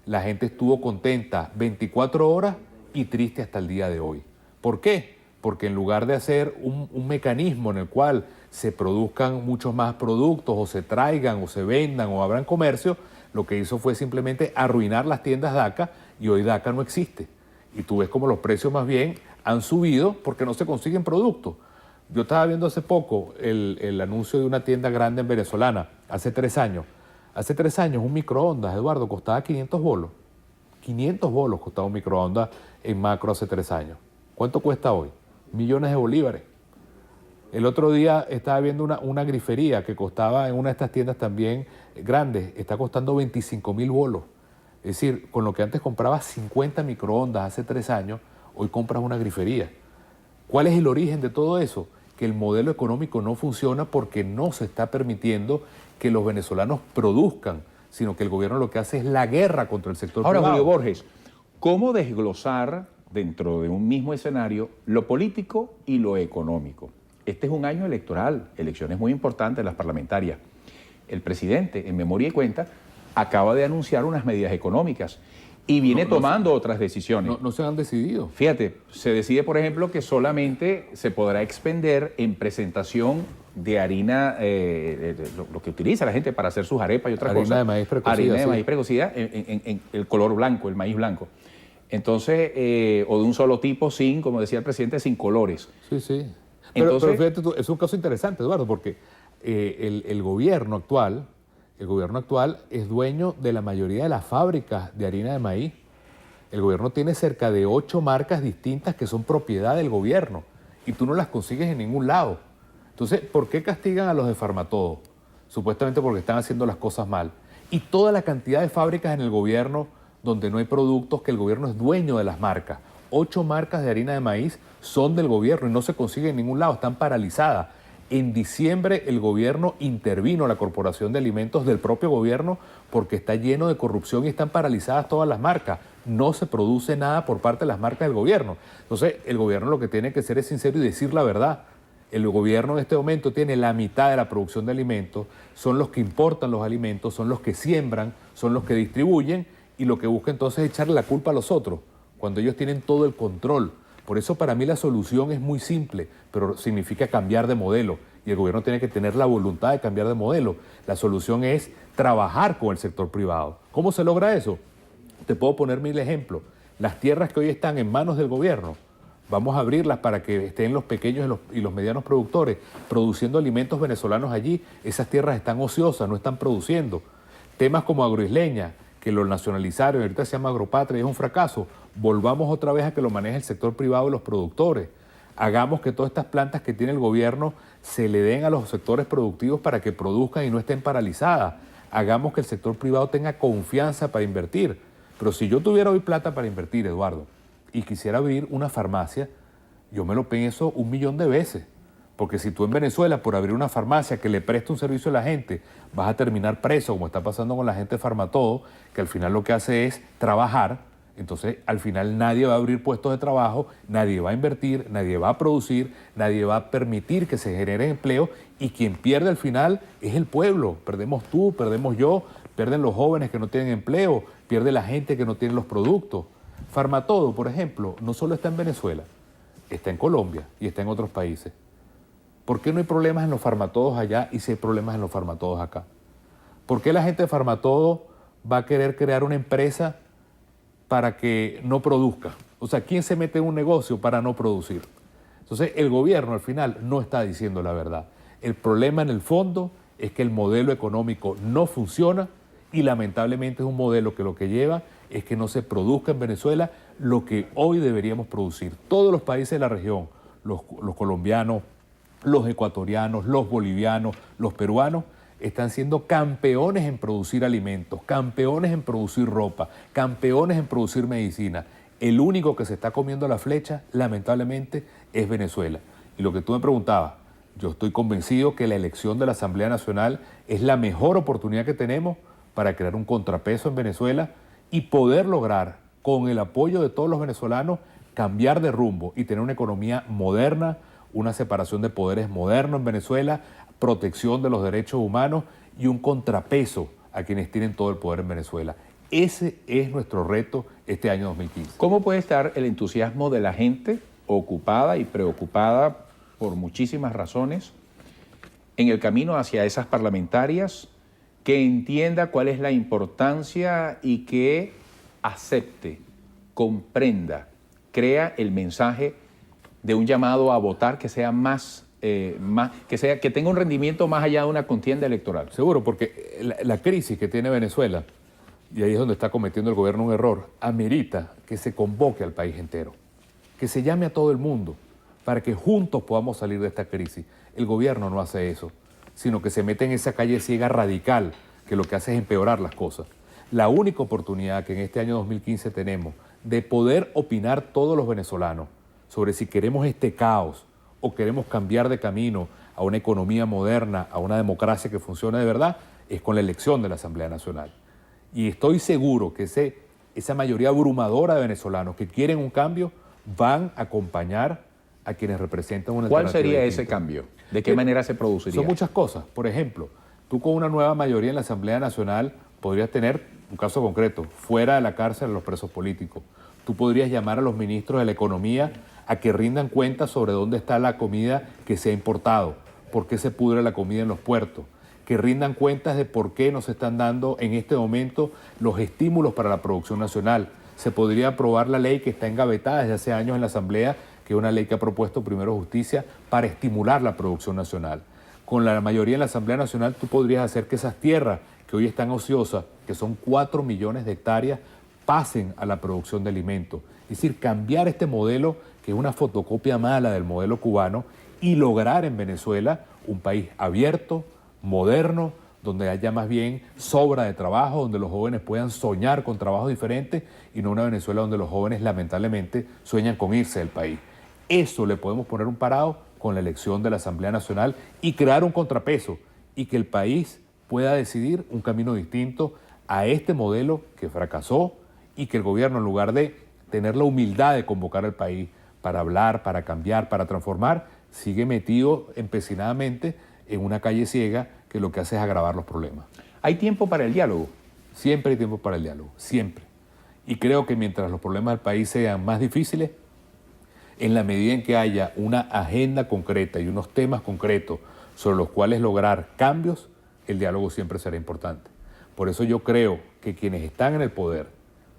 La gente estuvo contenta 24 horas y triste hasta el día de hoy. ¿Por qué? Porque en lugar de hacer un mecanismo en el cual se produzcan muchos más productos o se traigan o se vendan o abran comercio, lo que hizo fue simplemente arruinar las tiendas DACA y hoy DACA no existe. Y tú ves como los precios más bien han subido porque no se consiguen productos. Yo estaba viendo hace poco el anuncio de una tienda grande en venezolana, hace 3 años. Hace 3 años un microondas, Eduardo, costaba 500 bolos. 500 bolos costaba un microondas en Macro hace 3 años. ¿Cuánto cuesta hoy? Millones de bolívares. El otro día estaba viendo una grifería que costaba en una de estas tiendas también grandes, está costando 25.000 bolos. Es decir, con lo que antes comprabas 50 microondas hace 3 años, hoy compras una grifería. ¿Cuál es el origen de todo eso? Que el modelo económico no funciona porque no se está permitiendo que los venezolanos produzcan, sino que el gobierno lo que hace es la guerra contra el sector privado. Ahora, Julio Borges, ¿cómo desglosar dentro de un mismo escenario lo político y lo económico? Este es un año electoral, elecciones muy importantes, las parlamentarias. El presidente, en memoria y cuenta, acaba de anunciar unas medidas económicas y viene tomando otras decisiones. No se han decidido. Fíjate, se decide, por ejemplo, que solamente se podrá expender en presentación de harina, lo que utiliza la gente para hacer sus arepas y otras cosas. Harina de maíz precocida. Harina de maíz precocida en el color blanco, el maíz blanco. Entonces, o de un solo tipo, como decía el presidente, sin colores. Sí, sí. Entonces, pero fíjate tú, es un caso interesante, Eduardo, porque el gobierno actual es dueño de la mayoría de las fábricas de harina de maíz. El gobierno tiene cerca de 8 marcas distintas que son propiedad del gobierno y tú no las consigues en ningún lado. Entonces, ¿por qué castigan a los de Farmatodo? Supuestamente porque están haciendo las cosas mal. Y toda la cantidad de fábricas en el gobierno donde no hay productos, que el gobierno es dueño de las marcas. 8 marcas de harina de maíz son del gobierno y no se consiguen en ningún lado, están paralizadas. En diciembre el gobierno intervino, la Corporación de Alimentos del propio gobierno, porque está lleno de corrupción y están paralizadas todas las marcas. No se produce nada por parte de las marcas del gobierno. Entonces, el gobierno lo que tiene que ser es sincero y decir la verdad. El gobierno en este momento tiene la mitad de la producción de alimentos, son los que importan los alimentos, son los que siembran, son los que distribuyen y lo que busca entonces es echarle la culpa a los otros, cuando ellos tienen todo el control. Por eso para mí la solución es muy simple, pero significa cambiar de modelo y el gobierno tiene que tener la voluntad de cambiar de modelo. La solución es trabajar con el sector privado. ¿Cómo se logra eso? Te puedo poner 1000 ejemplos. Las tierras que hoy están en manos del gobierno, vamos a abrirlas para que estén los pequeños y los medianos productores produciendo alimentos venezolanos allí. Esas tierras están ociosas, no están produciendo. Temas como Agroisleña, que lo nacionalizaron y ahorita se llama Agropatria y es un fracaso. Volvamos otra vez a que lo maneje el sector privado y los productores. Hagamos que todas estas plantas que tiene el gobierno se le den a los sectores productivos para que produzcan y no estén paralizadas. Hagamos que el sector privado tenga confianza para invertir. Pero si yo tuviera hoy plata para invertir, Eduardo, y quisiera abrir una farmacia, yo me lo pienso 1.000.000 de veces. Porque si tú en Venezuela, por abrir una farmacia que le preste un servicio a la gente, vas a terminar preso, como está pasando con la gente de Farmatodo, que al final lo que hace es trabajar, entonces al final nadie va a abrir puestos de trabajo, nadie va a invertir, nadie va a producir, nadie va a permitir que se genere empleo y quien pierde al final es el pueblo. Perdemos tú, perdemos yo, pierden los jóvenes que no tienen empleo, pierde la gente que no tiene los productos. Farmatodo, por ejemplo, no solo está en Venezuela, está en Colombia y está en otros países. ¿Por qué no hay problemas en los farmatodos allá y si hay problemas en los farmatodos acá? ¿Por qué la gente de Farmatodo va a querer crear una empresa para que no produzca? O sea, ¿quién se mete en un negocio para no producir? Entonces, el gobierno al final no está diciendo la verdad. El problema en el fondo es que el modelo económico no funciona y lamentablemente es un modelo que lo que lleva es que no se produzca en Venezuela lo que hoy deberíamos producir. Todos los países de la región, los colombianos, los ecuatorianos, los bolivianos, los peruanos, están siendo campeones en producir alimentos, campeones en producir ropa, campeones en producir medicina. El único que se está comiendo la flecha, lamentablemente, es Venezuela. Y lo que tú me preguntabas, yo estoy convencido que la elección de la Asamblea Nacional es la mejor oportunidad que tenemos para crear un contrapeso en Venezuela y poder lograr, con el apoyo de todos los venezolanos, cambiar de rumbo y tener una economía moderna, una separación de poderes moderno en Venezuela, protección de los derechos humanos y un contrapeso a quienes tienen todo el poder en Venezuela. Ese es nuestro reto este año 2015. ¿Cómo puede estar el entusiasmo de la gente ocupada y preocupada por muchísimas razones en el camino hacia esas parlamentarias, que entienda cuál es la importancia y que acepte, comprenda, crea el mensaje de un llamado a votar que sea que tenga un rendimiento más allá de una contienda electoral? Seguro, porque la crisis que tiene Venezuela, y ahí es donde está cometiendo el gobierno un error, amerita que se convoque al país entero, que se llame a todo el mundo, para que juntos podamos salir de esta crisis. El gobierno no hace eso, sino que se mete en esa calle ciega radical, que lo que hace es empeorar las cosas. La única oportunidad que en este año 2015 tenemos de poder opinar todos los venezolanos sobre si queremos este caos o queremos cambiar de camino a una economía moderna, a una democracia que funcione de verdad, es con la elección de la Asamblea Nacional. Y estoy seguro que esa mayoría abrumadora de venezolanos que quieren un cambio van a acompañar a quienes representan una ¿Cuál alternativa sería distinta. ese cambio? ¿De qué manera se produciría? Son muchas cosas. Por ejemplo, tú con una nueva mayoría en la Asamblea Nacional podrías tener, un caso concreto, fuera de la cárcel a los presos políticos. Tú podrías llamar a los ministros de la Economía a que rindan cuentas sobre dónde está la comida que se ha importado, por qué se pudre la comida en los puertos, que rindan cuentas de por qué no se están dando en este momento los estímulos para la producción nacional. se podría aprobar la ley que está engavetada desde hace años en la Asamblea, que es una ley que ha propuesto Primero Justicia para estimular la producción nacional. Con la mayoría en la Asamblea Nacional tú podrías hacer que esas tierras que hoy están ociosas, que son 4 millones de hectáreas, pasen a la producción de alimentos. Es decir, cambiar este modelo, que es una fotocopia mala del modelo cubano, y lograr en Venezuela un país abierto, moderno, donde haya más bien sobra de trabajo, donde los jóvenes puedan soñar con trabajos diferentes y no una Venezuela donde los jóvenes lamentablemente sueñan con irse del país. Eso le podemos poner un parado con la elección de la Asamblea Nacional y crear un contrapeso y que el país pueda decidir un camino distinto a este modelo que fracasó y que el gobierno, en lugar de tener la humildad de convocar al país para hablar, para cambiar, para transformar, sigue metido empecinadamente en una calle ciega que lo que hace es agravar los problemas. ¿Hay tiempo para el diálogo? Siempre hay tiempo para el diálogo, siempre. Y creo que mientras los problemas del país sean más difíciles, en la medida en que haya una agenda concreta y unos temas concretos sobre los cuales lograr cambios, el diálogo siempre será importante. Por eso yo creo que quienes están en el poder,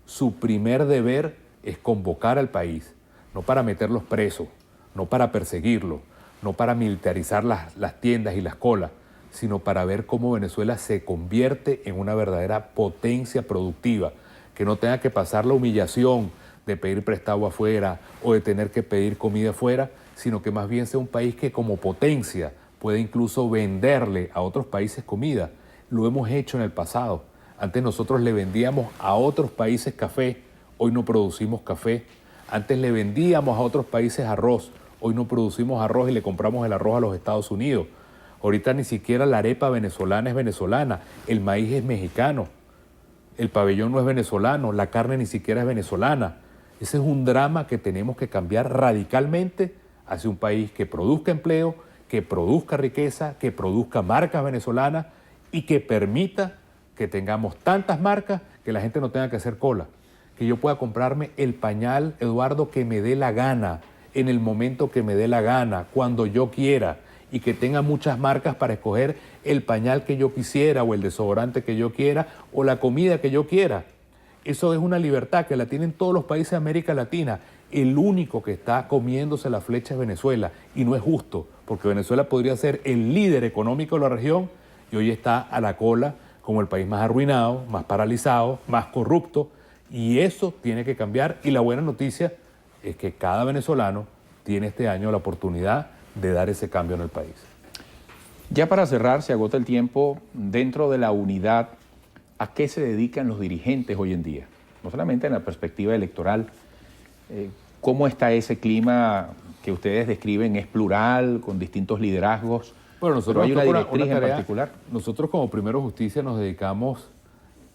su primer deber es convocar al país, no para meterlos presos, no para perseguirlos, no para militarizar las tiendas y las colas, sino para ver cómo Venezuela se convierte en una verdadera potencia productiva, que no tenga que pasar la humillación de pedir prestado afuera o de tener que pedir comida afuera, sino que más bien sea un país que como potencia puede incluso venderle a otros países comida. Lo hemos hecho en el pasado. Antes nosotros le vendíamos a otros países café, hoy no producimos café. Antes le vendíamos a otros países arroz, hoy no producimos arroz y le compramos el arroz a los Estados Unidos. Ahorita ni siquiera la arepa venezolana es venezolana, el maíz es mexicano, el pabellón no es venezolano, la carne ni siquiera es venezolana. Ese es un drama que tenemos que cambiar radicalmente hacia un país que produzca empleo, que produzca riqueza, que produzca marcas venezolanas y que permita que tengamos tantas marcas que la gente no tenga que hacer cola. Que yo pueda comprarme el pañal, Eduardo, que me dé la gana, en el momento que me dé la gana, cuando yo quiera, y que tenga muchas marcas para escoger el pañal que yo quisiera o el desodorante que yo quiera o la comida que yo quiera. Eso es una libertad que la tienen todos los países de América Latina. El único que está comiéndose la flecha es Venezuela y no es justo, porque Venezuela podría ser el líder económico de la región y hoy está a la cola como el país más arruinado, más paralizado, más corrupto, y eso tiene que cambiar. Y la buena noticia es que cada venezolano tiene este año la oportunidad de dar ese cambio en el país. Ya para cerrar, se agota el tiempo. Dentro de la unidad, ¿a qué se dedican los dirigentes hoy en día? No solamente en la perspectiva electoral. ¿Cómo está ese clima que ustedes describen? ¿Es plural, con distintos liderazgos? Bueno, nosotros hay una directriz tarea, en particular. Nosotros como Primero Justicia nos dedicamos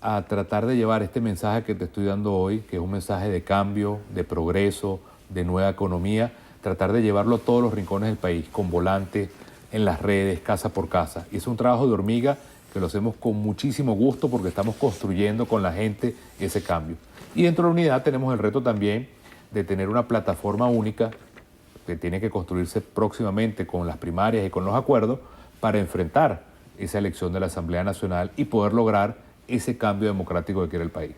a tratar de llevar este mensaje que te estoy dando hoy, que es un mensaje de cambio, de progreso, de nueva economía, tratar de llevarlo a todos los rincones del país, con volantes, en las redes, casa por casa. Y es un trabajo de hormiga que lo hacemos con muchísimo gusto porque estamos construyendo con la gente ese cambio. Y dentro de la unidad tenemos el reto también de tener una plataforma única que tiene que construirse próximamente con las primarias y con los acuerdos para enfrentar esa elección de la Asamblea Nacional y poder lograr ese cambio democrático que quiere el país.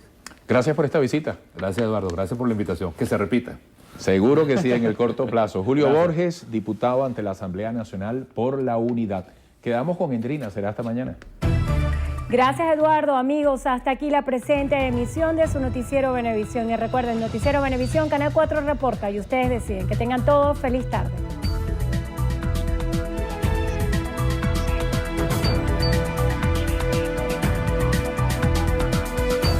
Gracias por esta visita. Gracias, Eduardo. Gracias por la invitación. Que se repita. Seguro que sí, en el corto plazo. Julio Borges, diputado ante la Asamblea Nacional por la Unidad. Quedamos con Endrina. Será hasta mañana. Gracias, Eduardo. Amigos, hasta aquí la presente emisión de su Noticiero Venevisión. Y recuerden, Noticiero Venevisión, Canal 4 reporta y ustedes deciden. Que tengan todos feliz tarde.